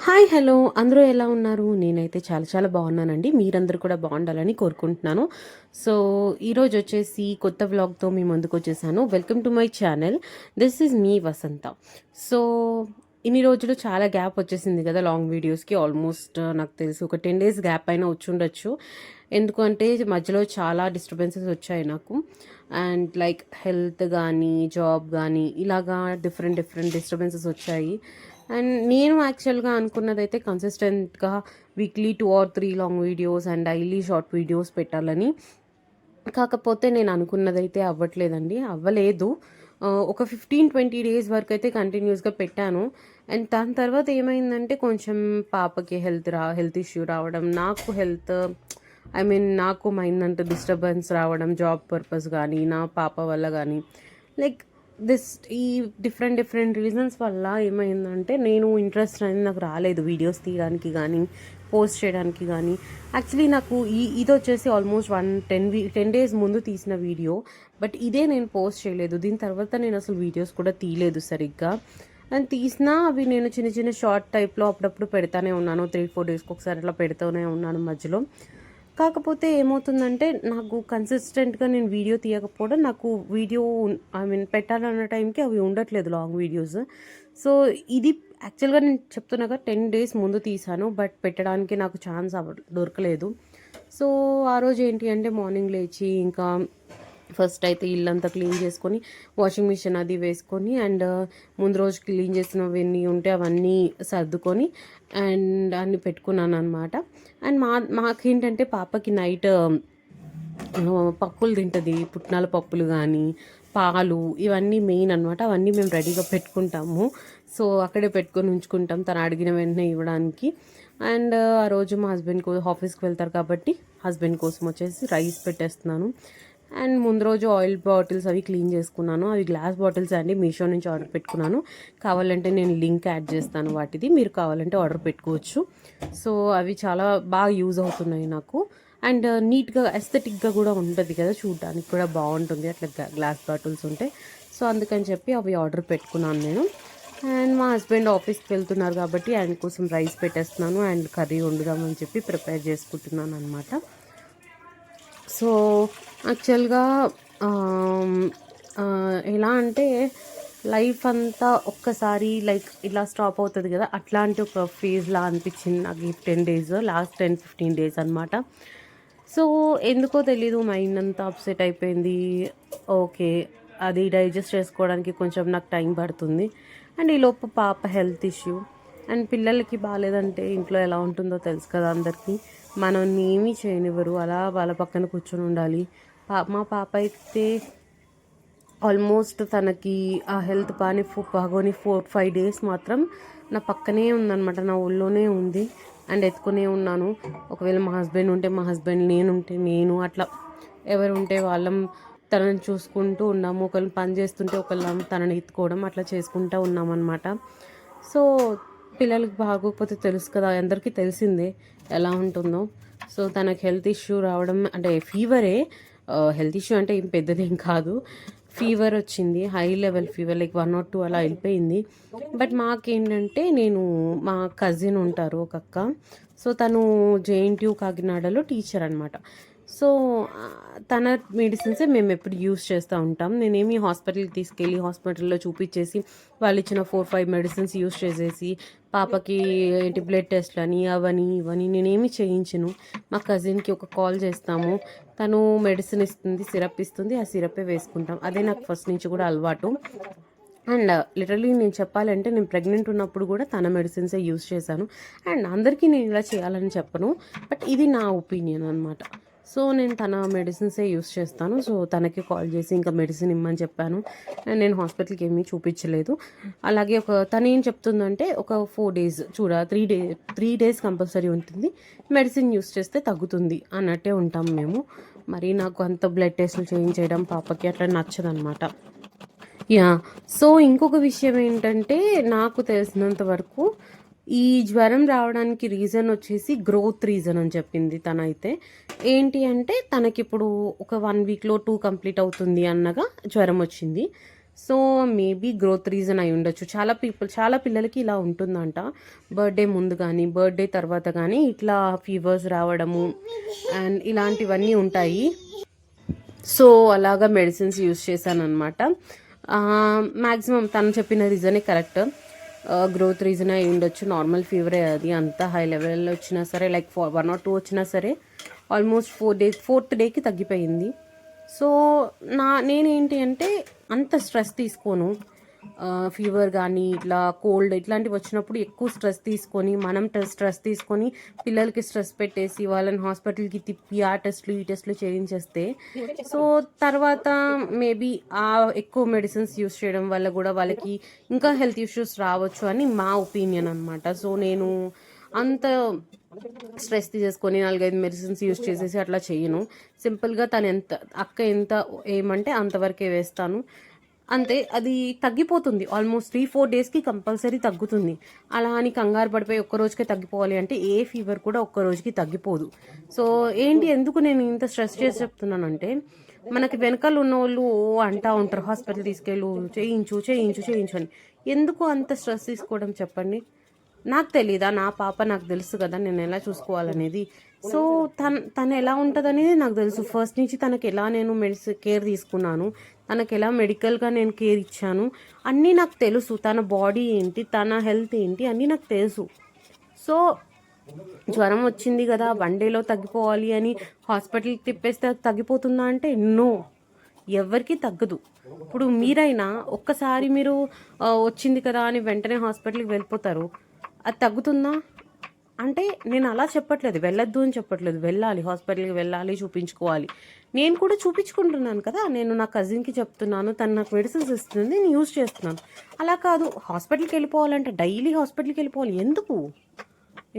Hi hello అందరూ ఎలా ఉన్నారు? నేనైతే చాలా చాలా బాగున్నానండి. మీరందరూ కూడా బాగుండాలని కోరుకుంటున్నాను. సో ఈరోజు వచ్చేసి కొత్త వ్లాగ్తో మీ ముందుకు వచ్చేసాను. Welcome to my channel. This is మీ వసంత. సో ఇన్ని రోజులు చాలా గ్యాప్ వచ్చేసింది కదా లాంగ్ వీడియోస్కి. ఆల్మోస్ట్ నాకు తెలిసి ఒక 10 days గ్యాప్ అయినా వచ్చి ఉండొచ్చు. ఎందుకంటే మధ్యలో చాలా డిస్టర్బెన్సెస్ వచ్చాయి నాకు. అండ్ లైక్ హెల్త్ కానీ జాబ్ కానీ ఇలాగా డిఫరెంట్ డిఫరెంట్ డిస్టర్బెన్సెస్ వచ్చాయి. అండ్ నేను యాక్చువల్గా అనుకున్నదైతే కన్సిస్టెంట్గా weekly 2 or 3 long videos and daily short videos పెట్టాలని. కాకపోతే నేను అనుకున్నదైతే అవ్వట్లేదండి, అవ్వలేదు. ఒక 15-20 days వరకు అయితే కంటిన్యూస్గా పెట్టాను. అండ్ దాని తర్వాత ఏమైందంటే కొంచెం పాపకి హెల్త్ ఇష్యూ రావడం, నాకు నాకు మైండ్ అంత డిస్టర్బెన్స్ రావడం, జాబ్ పర్పస్ కానీ నా పాప వల్ల కానీ లైక్ దిస్ ఈ డిఫరెంట్ డిఫరెంట్ రీజన్స్ వల్ల ఏమైందంటే నేను ఇంట్రెస్ట్ అనేది నాకు రాలేదు వీడియోస్ తీయడానికి కానీ పోస్ట్ చేయడానికి కానీ. యాక్చువల్లీ నాకు ఇది వచ్చేసి ఆల్మోస్ట్ 10 days ముందు తీసిన వీడియో. బట్ ఇదే నేను పోస్ట్ చేయలేదు. దీని తర్వాత నేను అసలు వీడియోస్ కూడా తీయలేదు సరిగ్గా. అండ్ తీసినా అవి నేను చిన్న చిన్న షార్ట్ టైప్లో అప్పుడప్పుడు పెడతానే ఉన్నాను. 3-4 daysకి ఒకసారి అట్లా పెడుతూనే ఉన్నాను మధ్యలో. కాకపోతే ఏమవుతుందంటే నాకు కన్సిస్టెంట్గా నేను వీడియో తీయకపోవడం, నాకు వీడియో పెట్టాలన్న టైంకి అవి ఉండట్లేదు లాంగ్ వీడియోస్. సో ఇది యాక్చువల్గా నేను చెప్తున్నాగా 10 days ముందు తీసాను, బట్ పెట్టడానికి నాకు ఛాన్స్ దొరకలేదు. సో ఆ రోజు ఏంటి అంటే మార్నింగ్ లేచి ఇంకా ఫస్ట్ అయితే ఇల్లంతా క్లీన్ చేసుకొని వాషింగ్ మిషన్ అది వేసుకొని అండ్ ముందు రోజు క్లీన్ చేసినవన్నీ ఉంటే అవన్నీ సర్దుకొని అండ్ అన్ని పెట్టుకున్నాను అనమాట. అండ్ మాకేంటంటే పాపకి నైట్ పప్పులు తింటుంది, పుట్నాల పప్పులు కానీ పాలు ఇవన్నీ మెయిన్ అనమాట. అవన్నీ మేము రెడీగా పెట్టుకుంటాము. సో అక్కడే పెట్టుకొని ఉంచుకుంటాం తను అడిగిన వెంటనే ఇవ్వడానికి. అండ్ ఆ రోజు మా హస్బెండ్ ఆఫీస్కి వెళ్తారు కాబట్టి హస్బెండ్ కోసం వచ్చేసి రైస్ పెట్టేస్తున్నాను. అండ్ ముందు రోజు ఆయిల్ బాటిల్స్ అవి క్లీన్ చేసుకున్నాను. అవి గ్లాస్ బాటిల్స్ అండి, మీషో నుంచి ఆర్డర్ పెట్టుకున్నాను. కావాలంటే నేను లింక్ యాడ్ చేస్తాను వాటిది, మీరు కావాలంటే ఆర్డర్ పెట్టుకోవచ్చు. సో అవి చాలా బాగా యూజ్ అవుతున్నాయి నాకు. అండ్ నీట్గా ఎస్థెటిక్గా కూడా ఉంటుంది కదా, చూడడానికి కూడా బాగుంటుంది అట్లా గ్లాస్ బాటిల్స్ ఉంటే. సో అందుకని చెప్పి అవి ఆర్డర్ పెట్టుకున్నాను నేను. అండ్ మా హస్బెండ్ ఆఫీస్కి వెళ్తున్నారు కాబట్టి ఆయన కోసం రైస్ పెట్టేస్తున్నాను అండ్ కర్రీ వండుదామని చెప్పి ప్రిపేర్ చేసుకుంటున్నాను అనమాట. సో యాక్చువల్గా ఎలా అంటే లైఫ్ అంతా ఒక్కసారి లైక్ ఇలా స్టాప్ అవుతుంది కదా, అట్లాంటి ఒక ఫేజ్లా అనిపించింది నాకు ఈ 10 days, లాస్ట్ 10-15 days అనమాట. సో ఎందుకో తెలీదు మైండ్ అంతా అప్సెట్ అయిపోయింది. ఓకే, అది డైజెస్ట్ చేసుకోవడానికి కొంచెం నాకు టైం పడుతుంది. అండ్ ఈలోపు పాప హెల్త్ ఇష్యూ అండ్ పిల్లలకి బాగాలేదంటే ఇంట్లో ఎలా ఉంటుందో తెలుసు కదా అందరికీ. మనం ఏమీ చేయనివ్వరు, అలా వాళ్ళ పక్కన కూర్చొని ఉండాలి. మా పాప అయితే ఆల్మోస్ట్ తనకి ఆ హెల్త్ బాగోని 4-5 days మాత్రం నా పక్కనే ఉందన్నమాట, నా ఊళ్ళోనే ఉంది. అండ్ ఎత్తుకునే ఉన్నాను. ఒకవేళ మా హస్బెండ్ ఉంటే మా హస్బెండ్, నేనుంటే నేను, అట్లా ఎవరు ఉంటే వాళ్ళం తనని చూసుకుంటూ ఉన్నాము. ఒకళ్ళు పని చేస్తుంటే ఒకళ్ళు తనని ఎత్తుకోవడం అట్లా చేసుకుంటూ ఉన్నామన్నమాట. సో పిల్లలకి బాగోకపోతే తెలుసు కదా, అందరికీ తెలిసిందే ఎలా ఉంటుందో. సో తనకు హెల్త్ ఇష్యూ రావడం అంటే ఫీవరే, హెల్త్ ఇష్యూ అంటే ఏం పెద్దదేం కాదు. ఫీవర్ వచ్చింది, high level fever, like 1 or 2 అలా వెళ్ళిపోయింది. బట్ మాకేంటంటే మా కజిన్ ఉంటారు ఒక అక్క. సో తను JNTU కాకినాడలో టీచర్ అనమాట. సో తన మెడిసిన్సే మేము ఎప్పుడు యూస్ చేస్తూ ఉంటాం. నేనేమి హాస్పిటల్కి తీసుకెళ్ళి హాస్పిటల్లో చూపించేసి వాళ్ళు ఇచ్చిన 4-5 మెడిసిన్స్ యూస్ చేసేసి పాపకి ఏంటి బ్లడ్ టెస్ట్లు అని అవని ఇవని నేనేమి చేయించను. మా కజిన్కి ఒక కాల్ చేస్తాము, తను మెడిసిన్ ఇస్తుంది, సిరప్ ఇస్తుంది, ఆ సిరపే వేసుకుంటాం. అదే నాకు ఫస్ట్ నుంచి కూడా అలవాటు. అండ్ లిటరలీ నేను చెప్పాలంటే నేను ప్రెగ్నెంట్ ఉన్నప్పుడు కూడా తన మెడిసిన్సే యూస్ చేశాను. అండ్ అందరికీ నేను ఇలా చేయాలని చెప్పను, బట్ ఇది నా ఒపీనియన్ అనమాట. సో నేను తన మెడిసిన్సే యూస్ చేస్తాను. సో తనకి కాల్ చేసి ఇంకా మెడిసిన్ ఇమ్మని చెప్పాను. అండ్ నేను హాస్పిటల్కి ఏమీ చూపించలేదు. అలాగే తను ఏం చెప్తుందంటే ఒక 4 days 3 days కంపల్సరీ ఉంటుంది, మెడిసిన్ యూస్ చేస్తే తగ్గుతుంది అన్నట్టే ఉంటాం మేము. మరి నాకు అంత బ్లడ్ టెస్టులు చేయించడం పాపకి అట్లా నచ్చదనమాట. యా. సో ఇంకొక విషయం ఏంటంటే నాకు తెలిసినంత వరకు ఈ జ్వరం రావడానికి రీజన్ వచ్చేసి గ్రోత్ రీజన్ అని చెప్పింది తనైతే. ఏంటి అంటే తనకిప్పుడు ఒక 1 weekలో 2 కంప్లీట్ అవుతుంది అన్నగా జ్వరం వచ్చింది. సో మేబీ గ్రోత్ రీజన్ అయి ఉండొచ్చు. చాలా పిల్లలకి ఇలా ఉంటుందంట. బర్త్డే ముందు కానీ బర్త్డే తర్వాత కానీ ఇట్లా ఫీవర్స్ రావడము అండ్ ఇలాంటివన్నీ ఉంటాయి. సో అలాగా మెడిసిన్స్ యూస్ చేశానమాట. మ్యాక్సిమం తను చెప్పిన రీజనే కరెక్ట్. గ్రోత్ రీజన్ అయి ఉండొచ్చు. నార్మల్ ఫీవరే అది, అంత హై లెవెల్లో వచ్చినా సరే, లైక్ 1 or 2 వచ్చినా సరే ఆల్మోస్ట్ 4 days, 4th డేకి తగ్గిపోయింది. సో నేనేంటి అంటే అంత స్ట్రెస్ తీసుకోను. ఫీవర్ కానీ ఇట్లా కోల్డ్ ఇట్లాంటివి వచ్చినప్పుడు ఎక్కువ స్ట్రెస్ తీసుకొని స్ట్రెస్ తీసుకొని పిల్లలకి స్ట్రెస్ పెట్టేసి వాళ్ళని హాస్పిటల్కి తిప్పి ఆ టెస్ట్లు ఈ టెస్ట్లు చేయించేస్తే సో తర్వాత మేబీ ఆ ఎక్కువ మెడిసిన్స్ యూస్ చేయడం వల్ల కూడా వాళ్ళకి ఇంకా హెల్త్ ఇష్యూస్ రావచ్చు అని మా ఒపీనియన్ అనమాట. సో నేను అంత స్ట్రెస్ తీసేసుకొని 4-5 మెడిసిన్స్ యూస్ చేసేసి అట్లా చేయను. సింపుల్గా అక్క ఎంత ఏమంటే అంతవరకే వేస్తాను అంతే. అది తగ్గిపోతుంది ఆల్మోస్ట్ 3-4 డేస్కి కంపల్సరీ తగ్గుతుంది. అలా అని కంగారు పడిపోయి ఒక్క రోజుకే తగ్గిపోవాలి అంటే ఏ ఫీవర్ కూడా ఒక్క రోజుకి తగ్గిపోదు. సో ఎందుకు నేను ఇంత స్ట్రెస్ చేసి చెప్తున్నానంటే మనకి వెనకాల ఉన్న వాళ్ళు అంటా ఉంటారు హాస్పిటల్ తీసుకెళ్ళు, చేయించు అని. ఎందుకు అంత స్ట్రెస్ తీసుకోవడం చెప్పండి? నాకు తెలీదా? నా పాప నాకు తెలుసు కదా నేను ఎలా చూసుకోవాలనేది. సో తను ఎలా ఉంటుంది అనేది నాకు తెలుసు. ఫస్ట్ నుంచి తనకి ఎలా నేను కేర్ తీసుకున్నాను, తనకి ఎలా మెడికల్గా నేను కేర్ ఇచ్చాను అన్నీ నాకు తెలుసు. తన బాడీ ఏంటి, తన హెల్త్ ఏంటి అన్నీ నాకు తెలుసు. సో జ్వరం వచ్చింది కదా 1 డేలో తగ్గిపోవాలి అని హాస్పిటల్కి తిప్పేస్తే తగ్గిపోతుందా అంటే నో, ఎవరికి తగ్గదు. ఇప్పుడు మీరైనా ఒక్కసారి మీరు వచ్చింది కదా అని వెంటనే హాస్పిటల్కి వెళ్ళిపోతారు, అది తగ్గుతుందా అంటే నేను అలా చెప్పట్లేదు, వెళ్ళొద్దు అని చెప్పట్లేదు. వెళ్ళాలి, హాస్పిటల్కి వెళ్ళాలి, చూపించుకోవాలి. నేను కూడా చూపించుకుంటున్నాను కదా. నేను నా కజిన్కి చెప్తున్నాను, తను నాకు మెడిసిన్స్ ఇస్తుంది, నేను యూజ్ చేస్తున్నాను. అలా కాదు హాస్పిటల్కి వెళ్ళిపోవాలంటే డైలీ హాస్పిటల్కి వెళ్ళిపోవాలి.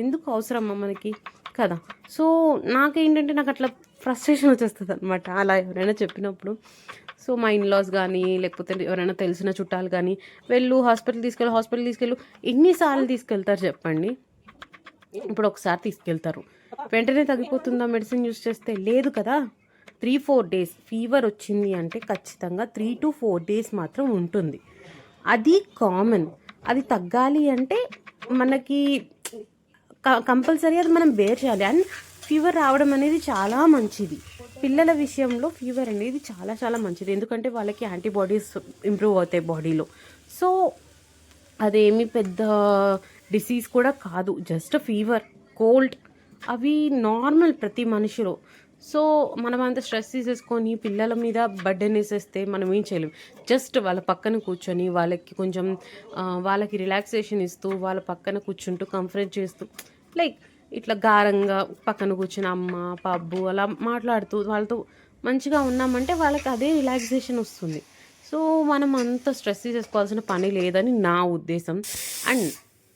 ఎందుకు అవసరమా మనకి కదా. సో నాకేంటంటే నాకు అట్లా ఫ్రస్ట్రేషన్ వచ్చేస్తుంది అనమాట అలా ఎవరైనా చెప్పినప్పుడు. సో మా ఇన్లాస్ కానీ లేకపోతే ఎవరైనా తెలిసిన చుట్టాలు కానీ హాస్పిటల్ తీసుకెళ్ళు ఎన్నిసార్లు తీసుకెళ్తారు చెప్పండి? ఇప్పుడు ఒకసారి తీసుకెళ్తారు, వెంటనే తగ్గిపోతుందా మెడిసిన్ యూస్ చేస్తే? లేదు కదా. 3-4 days ఫీవర్ వచ్చింది అంటే ఖచ్చితంగా 3 to 4 days మాత్రం ఉంటుంది. అది కామన్. అది తగ్గాలి అంటే మనకి కంపల్సరీ అది మనం బేర్ చేయాలి. అండ్ ఫీవర్ రావడం అనేది చాలా మంచిది. పిల్లల విషయంలో ఫీవర్ అనేది చాలా చాలా మంచిది, ఎందుకంటే వాళ్ళకి యాంటీబాడీస్ ఇంప్రూవ్ అవుతాయి బాడీలో. సో అదేమి పెద్ద డిసీజ్ కూడా కాదు, జస్ట్ ఫీవర్, కోల్డ్ అవి నార్మల్ ప్రతి మనిషిలో. సో మనం అంత స్ట్రెస్ తీసేసుకొని పిల్లల మీద బర్డెన్ వేసేస్తే మనం ఏం చేయలేం. జస్ట్ వాళ్ళ పక్కన కూర్చొని వాళ్ళకి కొంచెం వాళ్ళకి రిలాక్సేషన్ ఇస్తూ వాళ్ళ పక్కన కూర్చుంటూ కంఫర్ట్ చేస్తూ లైక్ ఇట్లా గారంగా పక్కన కూర్చుని అమ్మ పబ్బు అలా మాట్లాడుతూ వాళ్ళతో మంచిగా ఉన్నామంటే వాళ్ళకి అదే రిలాక్సేషన్ వస్తుంది. సో మనం అంత స్ట్రెస్ తీసేసుకోవాల్సిన పని లేదని నా ఉద్దేశం. అండ్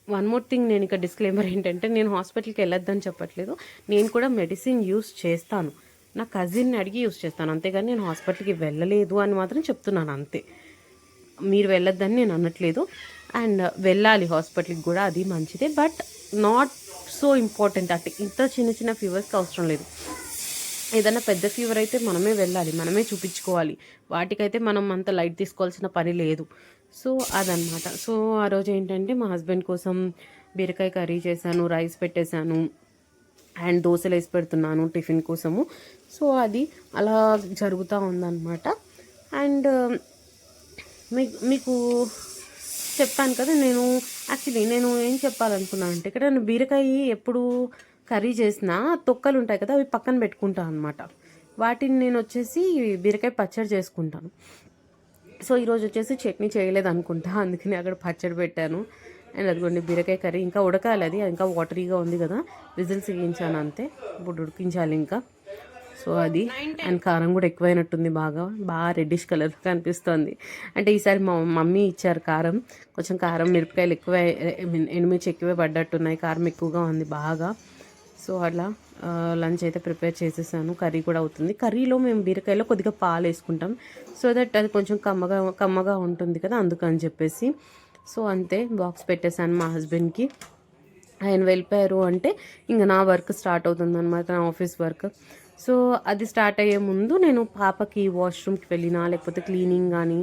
వన్ మోర్ థింగ్, నేను ఇక డిస్క్లైమర్ ఏంటంటే నేను హాస్పిటల్కి వెళ్ళొద్దని చెప్పట్లేదు. నేను కూడా మెడిసిన్ యూస్ చేస్తాను, నా కజిన్ని అడిగి యూస్ చేస్తాను, అంతేగాని నేను హాస్పిటల్కి వెళ్ళలేదు అని మాత్రం చెప్తున్నాను అంతే. మీరు వెళ్ళొద్దని నేను అనట్లేదు. అండ్ వెళ్ళాలి హాస్పిటల్కి కూడా, అది మంచిదే. బట్ నాట్ సో ఇంపార్టెంట్ అంటే ఇంత చిన్న ఫీవర్స్కి అవసరం లేదు. ఏదైనా పెద్ద ఫీవర్ అయితే మనమే వెళ్ళాలి, మనమే చూపించుకోవాలి. వాటికైతే మనం అంత లైట్ తీసుకోవాల్సిన పని లేదు. సో అదనమాట. సో ఆ రోజు ఏంటంటే మా హస్బెండ్ కోసం బీరకాయ కర్రీ చేశాను, రైస్ పెట్టేశాను అండ్ దోశలు వేసి పెడుతున్నాను టిఫిన్ కోసము. సో అది అలా జరుగుతూ ఉందన్నమాట. అండ్ మీకు చెప్పాను కదా, నేను ఏం చెప్పాలనుకున్నాను అంటే, ఇక్కడ నేను బీరకాయ ఎప్పుడు కర్రీ చేసినా తొక్కలు ఉంటాయి కదా, అవి పక్కన పెట్టుకుంటాను అనమాట. వాటిని నేను వచ్చేసి బీరకాయ పచ్చడి చేసుకుంటాను. సో ఈరోజు వచ్చేసి చట్నీ చేయలేదు అనుకుంటా, అందుకని అక్కడ పచ్చడి పెట్టాను. అండ్ అదిగోండి బీరకాయ కర్రీ ఇంకా ఉడకాలి, అది ఇంకా వాటరీగా ఉంది కదా, విజిల్స్ వేయించాను అంతే, ఇప్పుడు ఉడికించాలి ఇంకా. సో అది. అండ్ కారం కూడా ఎక్కువైనట్టుంది, బాగా రెడ్డిష్ కలర్ కనిపిస్తుంది. అంటే ఈసారి మా మమ్మీ ఇచ్చారు కారం, కొంచెం కారం మిరపకాయలు ఎక్కువ, ఎండుమిర్చి ఎక్కువే పడ్డట్టున్నాయి, కారం ఎక్కువగా ఉంది బాగా. సో అట్లా లంచ్ అయితే ప్రిపేర్ చేసేసాను, కర్రీ కూడా అవుతుంది. కర్రీలో మేము బీరకాయలో కొద్దిగా పాలు వేసుకుంటాం, సో దట్ అది కొంచెం కమ్మగా ఉంటుంది కదా, అందుకని చెప్పేసి. సో అంతే, బాక్స్ పెట్టేశాను మా హస్బెండ్కి. ఆయన వెళ్ళిపోయారు అంటే ఇంకా నా వర్క్ స్టార్ట్ అవుతుంది అనమాట, నా ఆఫీస్ వర్క్. సో అది స్టార్ట్ అయ్యే ముందు నేను పాపకి వాష్రూమ్కి వెళ్ళినా లేకపోతే క్లీనింగ్ కానీ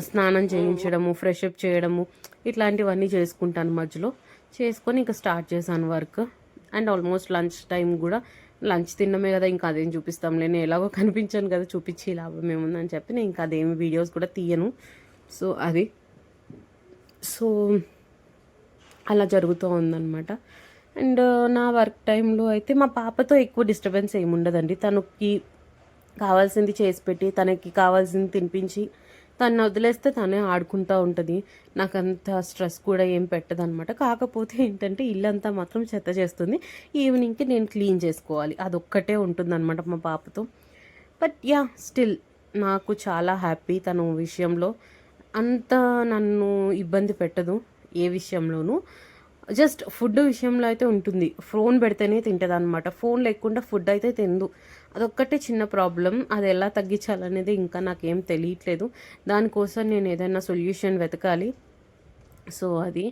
స్నానం చేయించడము ఫ్రెషప్ చేయడము ఇట్లాంటివన్నీ చేసుకుంటాను మధ్యలో చేసుకొని ఇంకా స్టార్ట్ చేశాను work. And almost lunch time కూడా లంచ్ తిన్నమే కదా ఇంకా అదేం చూపిస్తాం నేను ఎలాగో కనిపించాను కదా చూపించి లాభం ఏముందని చెప్పి నేను ఇంకా అదేం వీడియోస్ కూడా తీయను. సో అది సో అలా జరుగుతూ ఉందన్నమాట. అండ్ నా వర్క్ టైంలో అయితే మా పాపతో ఎక్కువ డిస్టర్బెన్స్ ఏమి ఉండదండి. తనకి కావాల్సింది చేసి పెట్టి తనకి కావాల్సింది తినిపించి తను వదిలేస్తే తనే ఆడుకుంటూ ఉంటుంది. నాకు అంత స్ట్రెస్ కూడా ఏం పెట్టదు అనమాట. కాకపోతే ఏంటంటే ఇల్లంతా మాత్రం చెత్త చేస్తుంది. ఈవినింగ్కి నేను క్లీన్ చేసుకోవాలి, అదొక్కటే ఉంటుందన్నమాట మా పాపతో. బట్ యా స్టిల్ నాకు చాలా హ్యాపీ తను విషయంలో. అంత నన్ను ఇబ్బంది పెట్టదు ఏ విషయంలోనూ. జస్ట్ ఫుడ్ విషయంలో అయితే ఉంటుంది, ఫోన్ పెడితేనే తింటుంది అనమాట. ఫోన్ లేకుండా ఫుడ్ అయితే తిందు. అదొక్కటే చిన్న ప్రాబ్లం. అది ఎలా తగ్గించాలనేది ఇంకా నాకేం తెలియట్లేదు. దానికోసం నేను ఏదైనా సొల్యూషన్ వెతకాలి. సో అది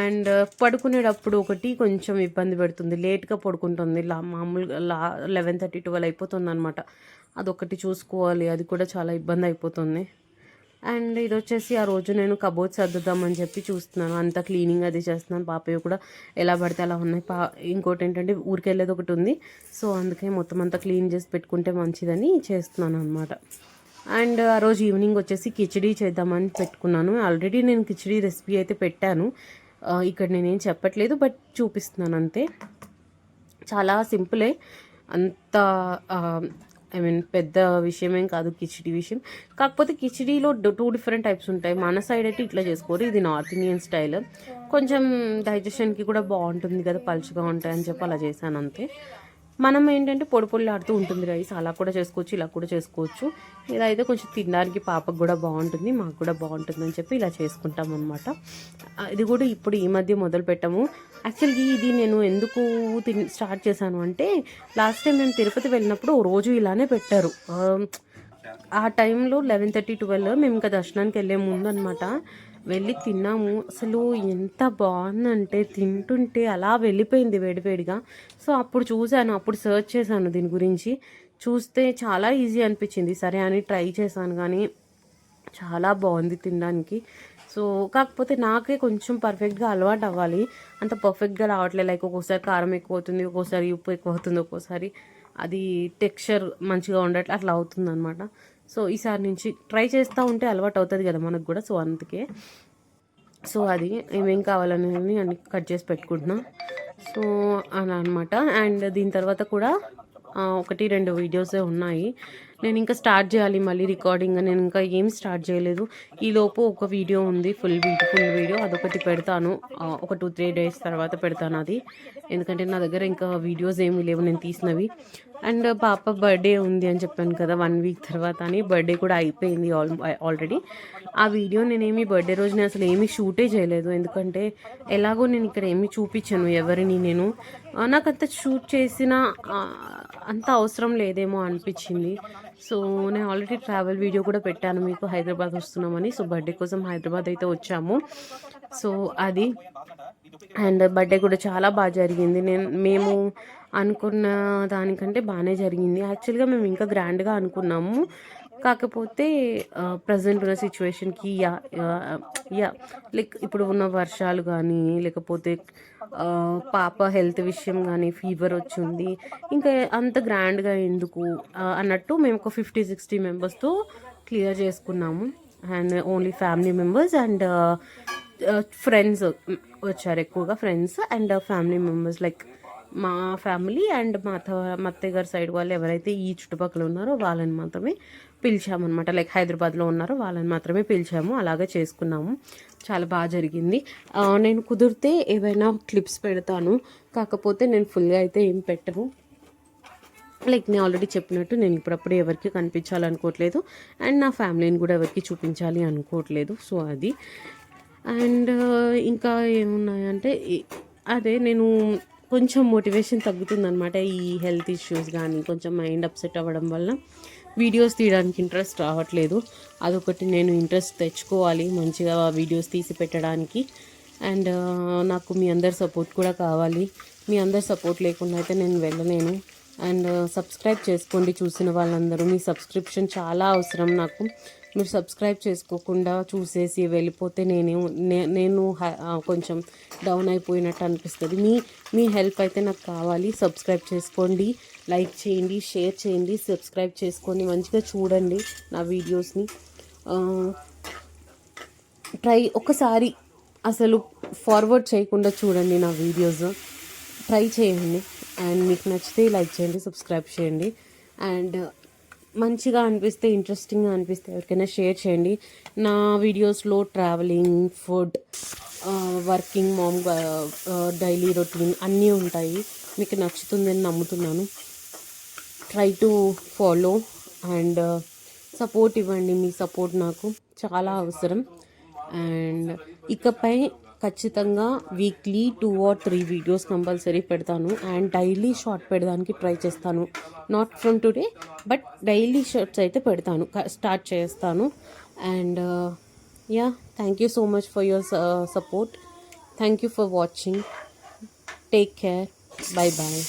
అండ్ పడుకునేటప్పుడు ఒకటి కొంచెం ఇబ్బంది పెడుతుంది, లేట్గా పడుకుంటుంది. మామూలుగా 11:30 12 అయిపోతుంది అనమాట. అదొకటి చూసుకోవాలి, అది కూడా చాలా ఇబ్బంది అయిపోతుంది. అండ్ ఇది వచ్చేసి ఆ రోజు నేను కబోర్డ్ సర్దుదామని చెప్పి చూస్తున్నాను, అంతా క్లీనింగ్ అది చేస్తున్నాను. పాపయ్య కూడా ఎలా పడితే అలా ఉన్నాయి. ఇంకోటి ఏంటంటే ఊరికి వెళ్ళేది ఒకటి ఉంది. సో అందుకే మొత్తం అంతా క్లీన్ చేసి పెట్టుకుంటే మంచిదని చేస్తున్నాను అనమాట. అండ్ ఆ రోజు ఈవినింగ్ వచ్చేసి కిచిడీ చేద్దామని పెట్టుకున్నాను. ఆల్రెడీ నేను కిచిడీ రెసిపీ అయితే పెట్టాను, ఇక్కడ నేనేం చెప్పట్లేదు, బట్ చూపిస్తున్నాను అంతే. చాలా సింపులే, అంత పెద్ద విషయమేం కాదు కిచిడీ విషయం. కాకపోతే కిచిడీలో 2 డిఫరెంట్ టైప్స్ ఉంటాయి. మన సైడ్ అయితే ఇట్లా చేసుకోరు, ఇది నార్త్ ఇండియన్ స్టైల్. కొంచెం డైజెషన్కి కూడా బాగుంటుంది కదా, పలుచగా ఉంటాయని చెప్పి అలా చేశాను అంతే. మనం ఏంటంటే పొడి పొడి ఆడుతూ ఉంటుంది రైస్, అలా కూడా చేసుకోవచ్చు, ఇలా కూడా చేసుకోవచ్చు. ఇదైతే కొంచెం తినడానికి పాపకు కూడా బాగుంటుంది, మాకు కూడా బాగుంటుంది అని చెప్పి ఇలా చేసుకుంటాం అనమాట. ఇది కూడా ఇప్పుడు ఈ మధ్య మొదలు పెట్టాము. యాక్చువల్గా ఇది నేను ఎందుకు స్టార్ట్ చేశాను అంటే, లాస్ట్ టైం మేము తిరుపతి వెళ్ళినప్పుడు రోజు ఇలానే పెట్టారు. ఆ టైంలో 11:30 12 మేము ఇంకా దర్శనానికి వెళ్ళే ముందు అనమాట వెళ్ళి తిన్నాము. అసలు ఎంత బాగుందంటే తింటుంటే అలా వెళ్ళిపోయింది వేడివేడిగా. సో అప్పుడు చూశాను, అప్పుడు సర్చ్ చేశాను దీని గురించి, చూస్తే చాలా ఈజీ అనిపించింది. సరే అని ట్రై చేశాను, కానీ చాలా బాగుంది తినడానికి. సో కాకపోతే నాకే కొంచెం పర్ఫెక్ట్గా అలవాటు అవ్వాలి, అంత పర్ఫెక్ట్గా రావట్లేదు. లైక్ ఒక్కోసారి కారం ఎక్కువ అవుతుంది, ఒక్కోసారి ఉప్పు ఎక్కువ అవుతుంది, ఒక్కోసారి అది టెక్స్చర్ మంచిగా ఉండట్లే, అట్లా అవుతుంది అనమాట. సో ఈసారి నుంచి ట్రై చేస్తూ ఉంటే అలవాటు అవుతుంది కదా మనకు కూడా. సో అందుకే సో అది ఏమేం కావాలని అన్ని కట్ చేసి పెట్టుకుంటున్నా. సో అలా అనమాట. అండ్ దీని తర్వాత కూడా 1-2 వీడియోసే ఉన్నాయి. నేను ఇంకా స్టార్ట్ చేయాలి మళ్ళీ రికార్డింగ్. నేను ఇంకా ఏం స్టార్ట్ చేయలేదు. ఈలోపు ఒక వీడియో ఉంది, ఫుల్ వీడియో, అదొకటి పెడతాను. ఒక 2-3 డేస్ తర్వాత పెడతాను అది, ఎందుకంటే నా దగ్గర ఇంకా వీడియోస్ ఏమీ లేవు నేను తీసినవి. అండ్ పాప బర్త్డే ఉంది అని చెప్పాను కదా 1 వీక్ తర్వాత అని. బర్త్డే కూడా అయిపోయింది ఆల్రెడీ. ఆ వీడియో నేనేమి బర్త్డే రోజు నేను అసలు ఏమీ షూటే చేయలేదు, ఎందుకంటే ఎలాగో నేను ఇక్కడ ఏమీ చూపించాను ఎవరిని. నేను నాకంత షూట్ చేసిన అంత అవసరం లేదేమో అనిపించింది. సో నేను ఆల్రెడీ ట్రావెల్ వీడియో కూడా పెట్టాను మీకు, హైదరాబాద్ వస్తున్నామని. సో బర్త్డే కోసం హైదరాబాద్ అయితే వచ్చాము. సో అది అండ్ బర్త్డే కూడా చాలా బాగా జరిగింది. మేము అనుకున్న దానికంటే బాగానే జరిగింది. యాక్చువల్గా మేము ఇంకా గ్రాండ్గా అనుకున్నాము, కాకపోతే ప్రజెంట్ ఉన్న సిచ్యువేషన్కి యా లైక్ ఇప్పుడు ఉన్న వర్షాలు కానీ లేకపోతే పాప హెల్త్ విషయం కానీ ఫీవర్ వచ్చింది, ఇంకా అంత గ్రాండ్గా ఎందుకు అన్నట్టు మేము ఒక 50-60 మెంబర్స్తో క్లియర్ చేసుకున్నాము. And only family members and friends వచ్చారు, ఎక్కువగా friends and family members. Like మా ఫ్యామిలీ అండ్ మా అత్తయ్య గారి సైడ్ వాళ్ళు ఎవరైతే ఈ చుట్టుపక్కల ఉన్నారో వాళ్ళని మాత్రమే పిలిచామన్నమాట. లైక్ హైదరాబాద్లో ఉన్నారో వాళ్ళని మాత్రమే పిలిచాము. అలాగే చేసుకున్నాము, చాలా బాగా జరిగింది. నేను కుదిరితే ఏవైనా క్లిప్స్ పెడతాను, కాకపోతే నేను ఫుల్గా అయితే ఏం పెట్టను. లైక్ నేను ఆల్రెడీ చెప్పినట్టు నేను ఇప్పుడప్పుడు ఎవరికి కనిపించాలనుకోవట్లేదు, అండ్ నా ఫ్యామిలీని కూడా ఎవరికి చూపించాలి అనుకోవట్లేదు. సో అది అండ్ ఇంకా ఏమున్నాయంటే అదే నేను కొంచెం మోటివేషన్ తగ్గుతుందనమాట ఈ హెల్త్ ఇష్యూస్ కానీ కొంచెం మైండ్ అప్సెట్ అవ్వడం వల్ల వీడియోస్ తీయడానికి ఇంట్రెస్ట్ రావట్లేదు. అదొకటి నేను ఇంట్రెస్ట్ తెచ్చుకోవాలి మంచిగా వీడియోస్ తీసి పెట్టడానికి. అండ్ నాకు మీ అందరి సపోర్ట్ కూడా కావాలి. మీ అందరి సపోర్ట్ లేకుండా అయితే నేను వెళ్ళలేను. అండ్ సబ్స్క్రైబ్ చేసుకోండి చూసిన వాళ్ళందరూ. మీ సబ్స్క్రిప్షన్ చాలా అవసరం నాకు. మీరు సబ్స్క్రైబ్ చేసుకోకుండా చూసేసి వెళ్ళిపోతే నేను కొంచెం డౌన్ అయిపోయినట్టు అనిపిస్తుంది. మీ హెల్ప్ అయితే నాకు కావాలి. సబ్స్క్రైబ్ చేసుకోండి, లైక్ చేయండి, షేర్ చేయండి, సబ్స్క్రైబ్ చేసుకొని మంచిగా చూడండి నా వీడియోస్ని. ఒకసారి అసలు ఫార్వర్డ్ చేయకుండా చూడండి నా వీడియోస్, ట్రై చేయండి. అండ్ మీకు నచ్చితే లైక్ చేయండి, సబ్స్క్రైబ్ చేయండి. అండ్ మంచిగా అనిపిస్తే, ఇంట్రెస్టింగ్గా అనిపిస్తే ఎవరికైనా షేర్ చేయండి. నా వీడియోస్లో traveling, food, working mom, daily routine అన్నీ ఉంటాయి. మీకు నచ్చుతుందని నమ్ముతున్నాను. Try to follow and support ఇవ్వండి. మీ సపోర్ట్ నాకు చాలా అవసరం. అండ్ ఇకపై ఖచ్చితంగా వీక్లీ 2 or 3 వీడియోస్ కంపల్సరీ పెడతాను. అండ్ డైలీ షార్ట్ పెడడానికి ట్రై చేస్తాను. Not from today, but daily shorts అయితే పెడతాను, స్టార్ట్ చేస్తాను. And yeah, thank you so much for your support. Thank you for watching. Take care. Bye bye.